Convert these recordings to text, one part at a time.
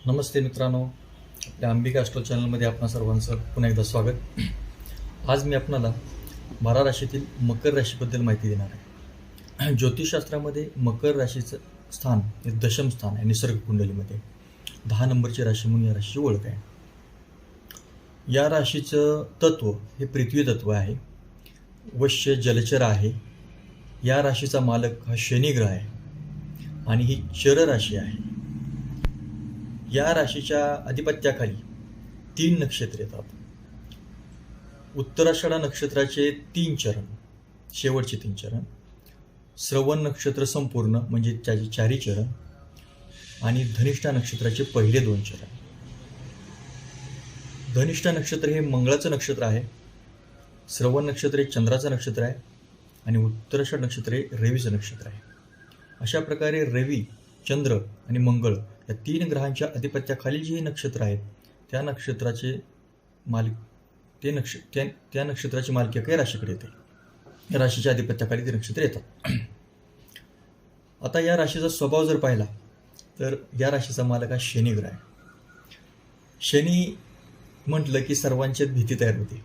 नमस्ते मित्रांनो, आपल्या अंबिका ॲस्ट्रो चॅनलमध्ये आपणा सर्वांचं पुन्हा एकदा स्वागत. आज मी आपणाला 12 राशीतील मकर राशीबद्दल माहिती देणार आहे. ज्योतिषशास्त्रामध्ये मकर राशीचं स्थान हे दशम स्थान आहे. निसर्ग कुंडलीमध्ये 10 नंबरची राशी म्हणून या राशीची ओळख आहे. या राशीचं तत्व हे पृथ्वी तत्व आहे. वश्य जलचर आहे. या राशीचा मालक हा शनी ग्रह आहे आणि ही चर राशी आहे. या राशीच्या अधिपत्याखाली 3 नक्षत्र येतात. उत्तराषाढा नक्षत्राचे 3 चरण, शेवटचे 3 चरण, श्रवण नक्षत्र संपूर्ण म्हणजे त्याचे 4 चरण आणि धनिष्ठा नक्षत्राचे पहिले 2 चरण. धनिष्ठा नक्षत्र हे मंगळाचं नक्षत्र आहे. श्रवण नक्षत्र हे चंद्राचं नक्षत्र आहे आणि उत्तराषाढ नक्षत्र हे रवीचं नक्षत्र आहे. अशा प्रकारे रवी, चंद्र आणि मंगळ या 3 ग्रहांच्या अधिपत्याखाली जे नक्षत्र आहेत त्या नक्षत्राचे मालिक त्या नक्षत्राची मालकी काही राशीकडे येते. या राशीच्या अधिपत्याखाली ते नक्षत्र येतात. आता या राशीचा स्वभाव जर पाहिला तर या राशीचा मालक हा शनी ग्रह आहे. शनी म्हटलं की सर्वांच्यात भीती तयार होते.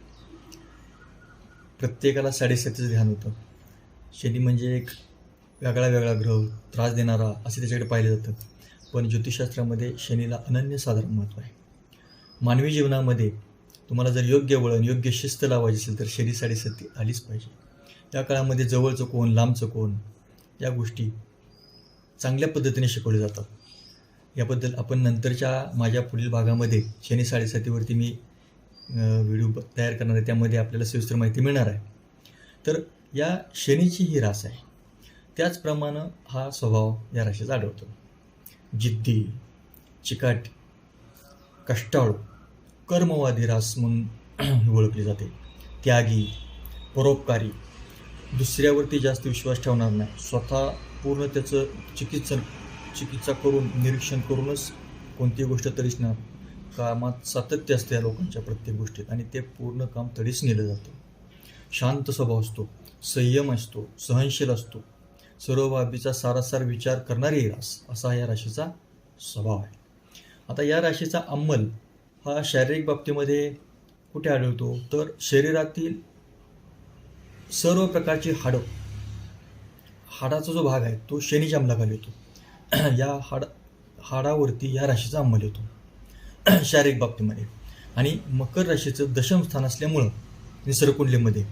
प्रत्येकाला 7.5 ध्यान होतं. शनी म्हणजे एक वेगळा ग्रह, त्रास देणारा असे त्याच्याकडे पाहिलं जातं. पण ज्योतिषशास्त्रामध्ये शनीला अनन्यसाधारण महत्त्व आहे. मानवी जीवनामध्ये तुम्हाला जर योग्य वळण, योग्य शिस्त लावायची असेल तर शनी 7.5 आलीच पाहिजे. या काळामध्ये जवळचं कोण, लांबचं कोण या गोष्टी चांगल्या पद्धतीने शिकवल्या जातात. याबद्दल आपण नंतरच्या माझ्या पुढील भागामध्ये शनी 7.5 मी व्हिडिओ तयार करणार आहे. त्यामध्ये आपल्याला सविस्तर माहिती मिळणार आहे. तर या शनीची ही रास आहे. त्याचप्रमाणे हा स्वभाव या राशीचा आढळतो. जिद्दी, चिकाटी, कष्टाळू, कर्मवादी रास म्हणून ओळखली जाते. त्यागी, परोपकारी, दुसऱ्यावरती जास्त विश्वास ठेवणार नाही. स्वतः पूर्ण त्याचं चिकित्सा करून, निरीक्षण करूनच कोणतीही गोष्ट तडीसणार. कामात सातत्य असते या लोकांच्या प्रत्येक गोष्टीत आणि ते पूर्ण काम तडीस नेलं जातं. शांत स्वभाव असतो, संयम असतो, सहनशील असतो, सर्व बाबीचा सारासार विचार करणारी रास असा या राशीचा स्वभाव आहे. आता या राशीचा अंमल हा शारीरिक बाबतीमध्ये कुठे आढळतो तर शरीरातील सर्व प्रकारची हाडाचा जो भाग आहे तो शनीच्या अंमलाखाली येतो. या हाडावरती या राशीचा अंमल येतो शारीरिक बाबतीमध्ये. आणि मकर राशीचं दशम स्थान असल्यामुळं निसर्गकुंडलीमध्ये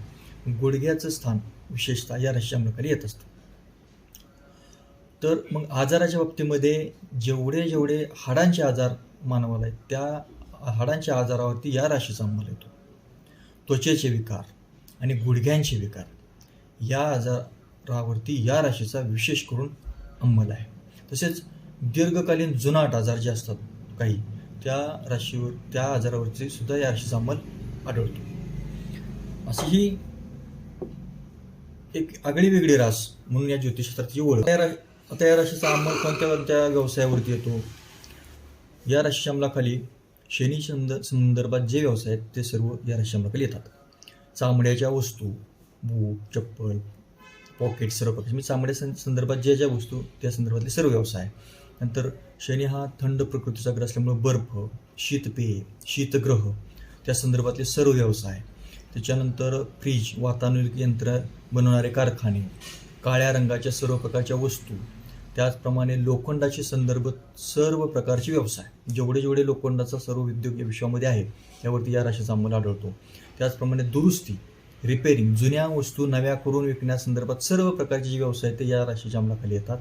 गुडघ्याचं स्थान विशेषतः या राशीच्या अंमलाखाली येत असतं. तर मग आजाराच्या बाबतीमध्ये जेवढे हाडांचे आजार मानवाला आहेत त्या हाडांच्या आजारावरती या राशीचा अंमल येतो. त्वचेचे विकार आणि गुडघ्यांचे विकार या आजारावरती या राशीचा विशेष करून अंमल आहे. तसेच दीर्घकालीन जुनाट आजार जे असतात काही त्या आजारावरती सुद्धा या राशीचा अंमल आढळतो. अशी ही एक आगळी वेगळी रास म्हणून या ज्योतिषशास्त्राची ओळख. आता या राशीचा अंमल कोणत्या व्यवसायावरती येतो. या राशीच्या अंमलाखाली शनी संदर्भात जे व्यवसाय आहेत ते सर्व या राशीच्या अंमलाखाली येतात. चामड्याच्या वस्तू, बूट, चप्पल, पॉकेट, सर्व प्रकार मी चामड्या संदर्भात ज्या वस्तू त्या संदर्भातले सर्व व्यवसाय. नंतर शनी हा थंड प्रकृतीचा ग्रह असल्यामुळे बर्फ, शीतपेय, शीतग्रह त्या संदर्भातले सर्व व्यवसाय. त्याच्यानंतर फ्रीज, वातानुकूलित यंत्र बनवणारे कारखाने, काळ्या रंगाच्या सर्व प्रकारच्या वस्तू, त्याचप्रमाणे लोखंडाचे संदर्भ सर्व प्रकारचे व्यवसाय. जेवढे लोखंडाचा सर्व उद्योग या विश्वामध्ये आहे त्यावरती या राशीचा अंमल आढळतो. त्याचप्रमाणे दुरुस्ती, रिपेरिंग, जुन्या वस्तू नव्या करून विकण्यासंदर्भात सर्व प्रकारचे जे व्यवसाय ते या राशीच्या अंमलाखाली येतात.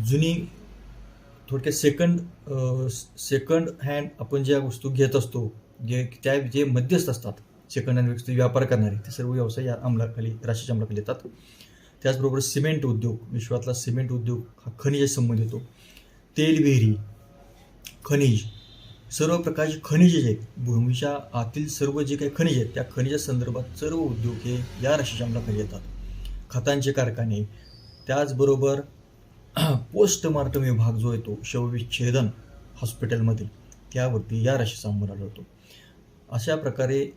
जुनी थोडक्यात सेकंड हँड आपण ज्या वस्तू घेत असतो, जे मध्यस्थ असतात सेकंड हँड वस्तू व्यापार करणारे, ते सर्व व्यवसाय या अंमलाखाली राशीच्या अंमलाखाली येतात. त्याचबरोबर सिमेंट उद्योग, विश्वातला सिमेंट उद्योग हा खनिज संबंधित येतो. तेलविहिरी, खनिज, सर्व प्रकारचे खनिजे जे आहेत, भूमीच्या आतील सर्व जे काही खनिज आहेत त्या खनिजा संदर्भात सर्व उद्योग हे या राशीच्या अंमलाखाली येतात. खतांचे कारखाने, त्याचबरोबर पोस्टमार्टम विभाग जो येतो शवविच्छेदन हॉस्पिटलमधील त्यावरती या राशीचा अंमल आढळतो. अशा प्रकारे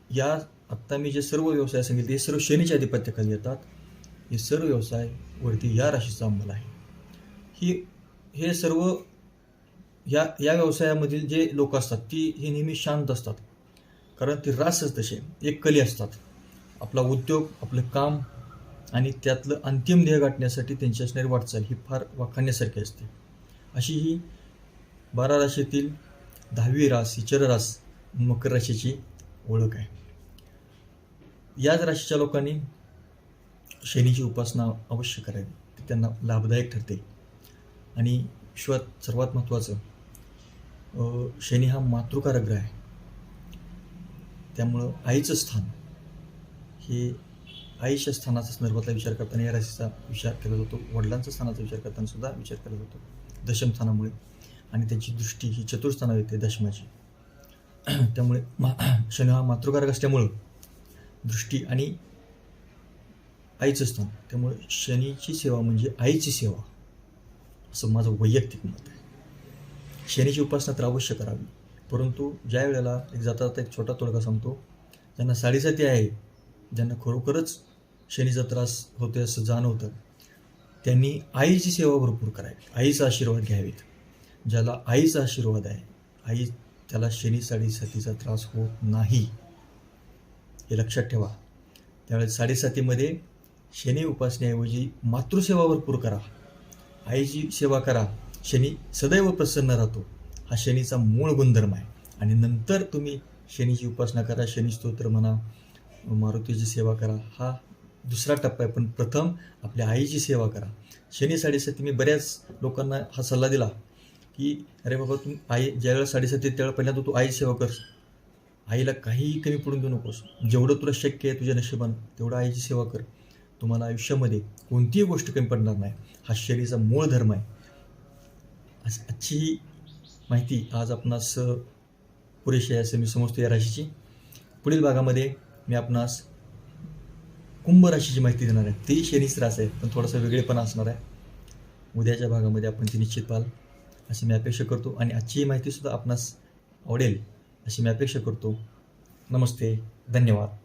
या आत्ता मी जे सर्व व्यवसाय सांगितले हे सर्व शनीच्या अधिपत्याखाली येतात. हे सर्व व्यवसाय वरती या राशीचा अंमल आहे. हे सर्व या व्यवसायामधील जे लोक असतात हे नेहमी शांत असतात, कारण ती रासच तसे एक कली असतात. आपला उद्योग, आपलं काम आणि त्यातलं अंतिम ध्येय गाठण्यासाठी त्यांची असणारी वाटचाल ही फार वाखाणण्यासारखी असते. अशी ही 12 राशीतील 10वी रास ही चर रास मकर राशीची ओळख आहे. याच राशीच्या लोकांनी शनीची उपासना अवश्य करावी, ती त्यांना लाभदायक ठरते. आणि विश्वात सर्वात महत्त्वाचं, शनी हा मातृकारक ग्रह आहे. त्यामुळं आईचं स्थान हे आईच्या स्थानाचा संदर्भातला विचार करताना या राशीचा विचार केला जातो. वडिलांच्या स्थानाचा विचार करताना सुद्धा विचार केला जातो दशम स्थानामुळे, आणि त्यांची दृष्टी ही चतुर्थानावर येते दशमाची. त्यामुळे शनी हा मातृकारक असल्यामुळं दृष्टी आणि आईचं स्थान, त्यामुळे शनीची सेवा म्हणजे आईची सेवा, असं माझं वैयक्तिक मत आहे. शनीची उपासना तर अवश्य करावी, परंतु ज्या वेळेला एक छोटा तोडगा सांगतो. ज्यांना साडेसाती आहे, ज्यांना खरोखरच शनीचा त्रास होतोय असं जाणवतं, त्यांनी आईची सेवा भरपूर करावी, आईचा आशीर्वाद घ्यावेत. ज्याला आईचा आशीर्वाद आहे, त्याला शनी साडेसातीचा त्रास होत नाही, हे लक्षात ठेवा. त्यावेळेस साडेसातीमध्ये शनी उपासनेऐवजी मातृसेवा भरपूर करा, आईची सेवा करा. शनी सदैव प्रसन्न राहतो, हा शनीचा मूळ गुणधर्म आहे. आणि नंतर तुम्ही शनीची उपासना करा, शनी स्तोत्र म्हणा, मारुतीची सेवा करा, हा दुसरा टप्पा आहे. पण प्रथम आपल्या आईची सेवा करा. शनी साडेसाती, मी बऱ्याच लोकांना हा सल्ला दिला की अरे बाबा, तू ज्यावेळेला साडेसाती त्यावेळेला पहिल्यांदा तू आईची सेवा कर, आईला काहीही कमी पडून देऊ नकोस. जेवढं तुला शक्य आहे तुझ्या नशिबानं तेवढं आईची सेवा कर. तुम्हाला आयुष्यामध्ये कोणतीही गोष्ट कमी पडणार नाही, हा शनीचा मूळ धर्म आहे. आजची माहिती आज आपणास पुरेशी आहे असं मी समजतो या राशीची. पुढील भागामध्ये मी आपणास कुंभ राशीची माहिती देणार आहे. ती शनीच रास आहे, पण थोडासा वेगळेपणा असणार आहे. उद्याच्या भागामध्ये आपण ती निश्चित पाहाल अशी मी अपेक्षा करतो, आणि आजची माहितीसुद्धा आपणास आवडेल अशी मी अपेक्षा करतो. नमस्ते, धन्यवाद.